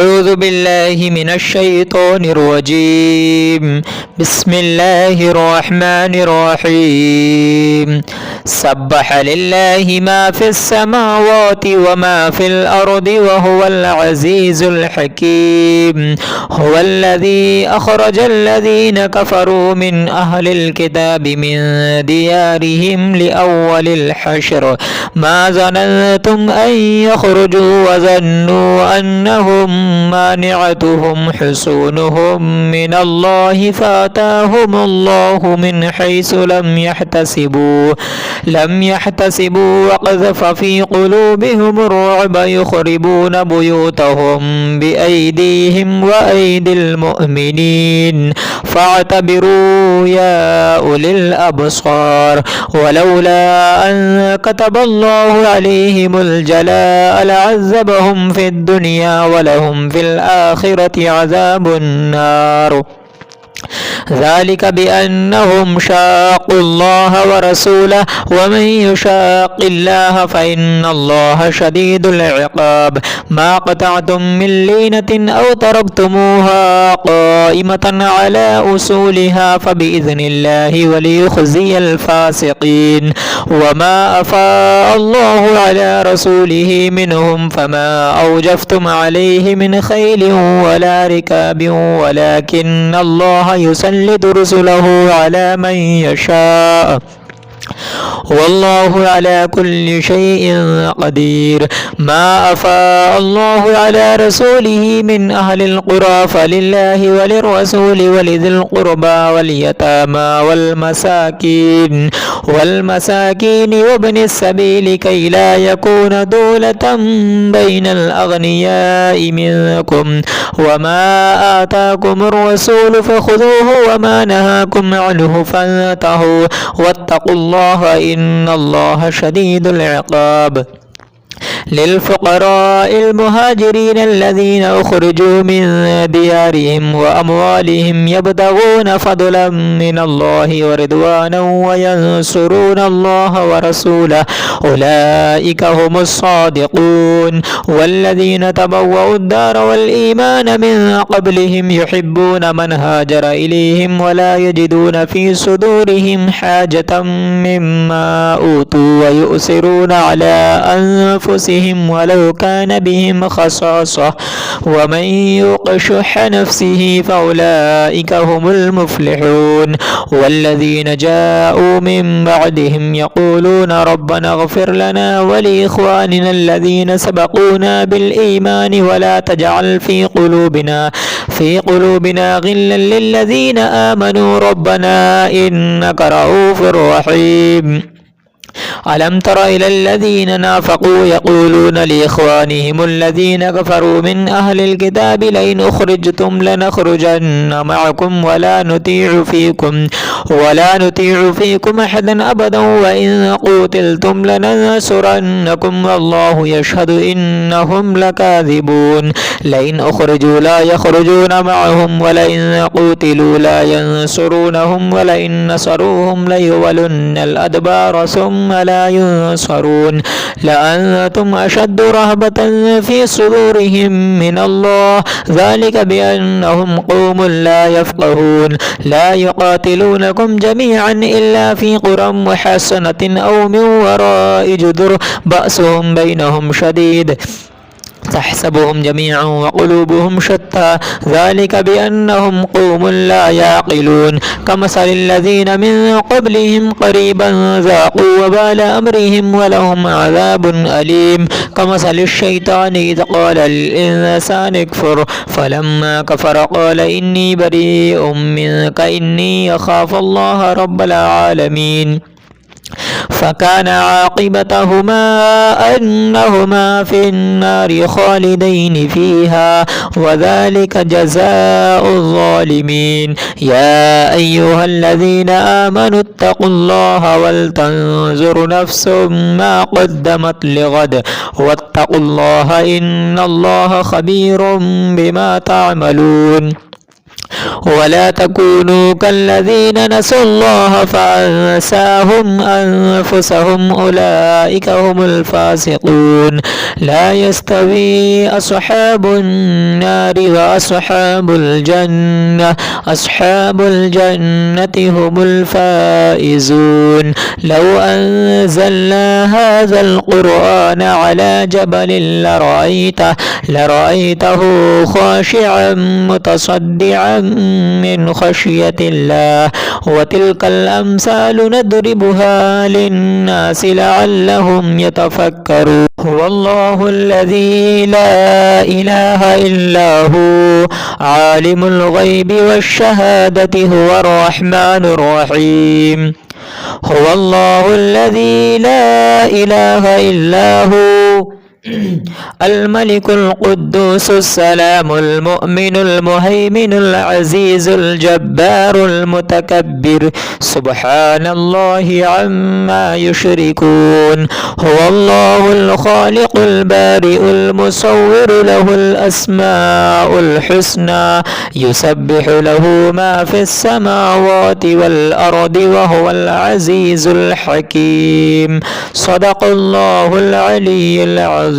أعوذ بالله من الشيطان الرجيم. بسم الله الرحمن الرحيم. سبح لله ما في السماوات وما في الأرض وهو العزيز الحكيم. هو الذي أخرج الذين كفروا من أهل الكتاب من ديارهم لأول الحشر ما ظننتم أن يخرجوا وظنوا أنهم مانعتهم حصونهم من الله فأتاهم الله من حيث لم يحتسبوا وقذف في قلوبهم الرعب يخربون بيوتهم بأيديهم وأيدي المؤمنين فاعتبروا يا أولي الأبصار. ولولا أن كتب الله عليهم الجلاء لعذبهم في الدنيا ولهم في الآخرة عذاب النار. ذلك بأنهم شاقوا الله ورسوله ومن يشاق الله فإن الله شديد العقاب. ما قطعتم من لينة أو تركتموها قائمة على أصولها فبإذن الله وليخزي الفاسقين. وما أفاء الله على رسوله منهم فما أوجفتم عليه من خيل ولا ركاب ولكن الله يسلط رسله على من يشاء والله على كل شيء قدير. ما أفاء الله على رسوله من أهل القرى فلله وللرسول ولذي القربى واليتامى والمساكين وابن السبيل كي لا يكون دولة بين الأغنياء منكم. وما آتاكم الرسول فخذوه وما نهاكم عنه فانتهوا واتقوا الله إن الله شديد العقاب. للفقراء المهاجرين الذين أخرجوا من ديارهم وأموالهم يبتغون فضلا من الله ورضوانا وينصرون الله ورسوله أولئك هم الصادقون. والذين تبوأوا الدار والإيمان من قبلهم يحبون من هاجر إليهم ولا يجدون في صدورهم حاجة مما أوتوا ويؤثرون على أنفسهم ولو كان بهم خصاصة ومن يوق شح نفسه فأولئك هم المفلحون. والذين جاءوا من بعدهم يقولون ربنا اغفر لنا ولإخواننا الذين سبقونا بالإيمان ولا تجعل في قلوبنا غلا للذين آمنوا ربنا إنك رؤوف رحيم. ألم تر إلى الذين نافقوا يقولون لإخوانهم الذين كفروا من أهل الكتاب لئن أخرجتم لنخرجن معكم ولا نطيع فيكم أحدا أبدا وإن قتلتم لننصرنكم والله يشهد إنهم لكاذبون. لئن أخرجوا لا يخرجون معهم ولئن قتلوا لا ينصرونهم ولئن نصروهم ليولن الأدبار ثم لا ينصرون. لأنتم أشد رهبة في صدورهم من الله ذلك بأنهم قوم لا يفقهون. لا يقاتلونكم جميعا إلا في قرى محصنة أو من وراء جدر بأسهم بينهم شديد تحسبهم جميعا وقلوبهم شتى ذلك بأنهم قوم لا يعقلون. كمثل الذين من قبلهم قريبا ذاقوا وبال أمرهم ولهم عذاب أليم. كمثل الشيطان إذ قال للإنسان اكفر فلما كفر قال إني بريء منك إني أخاف الله رب العالمين. فكان عاقبتهما أنهما في النار خالدين فيها وذلك جزاء الظالمين. يا أيها الذين آمنوا اتقوا الله ولتنظر نفس ما قدمت لغد واتقوا الله إن الله خبير بما تعملون. ولا تكونوا كالذين نسوا الله فأنساهم أنفسهم أولئك هم الفاسقون لا يستوي أصحاب النار وأصحاب الجنة أصحاب الجنة هم الفائزون لو أنزلنا هذا القرآن على جبل لرأيته خاشعا متصدعا من خشية الله وتلك الأمثال نضربها للناس لعلهم يتفكرون هو الله الذي لا إله إلا هو عالم الغيب والشهادة هو الرحمن الرحيم هو الله الذي لا إله إلا هو الملك القدوس السلام المؤمن المهيمن العزيز الجبار المتكبر سبحان الله عما يشركون هو الله الخالق البارئ المصور له الأسماء الحسنى يسبح له ما في السماوات والأرض وهو العزيز الحكيم صدق الله العلي العظيم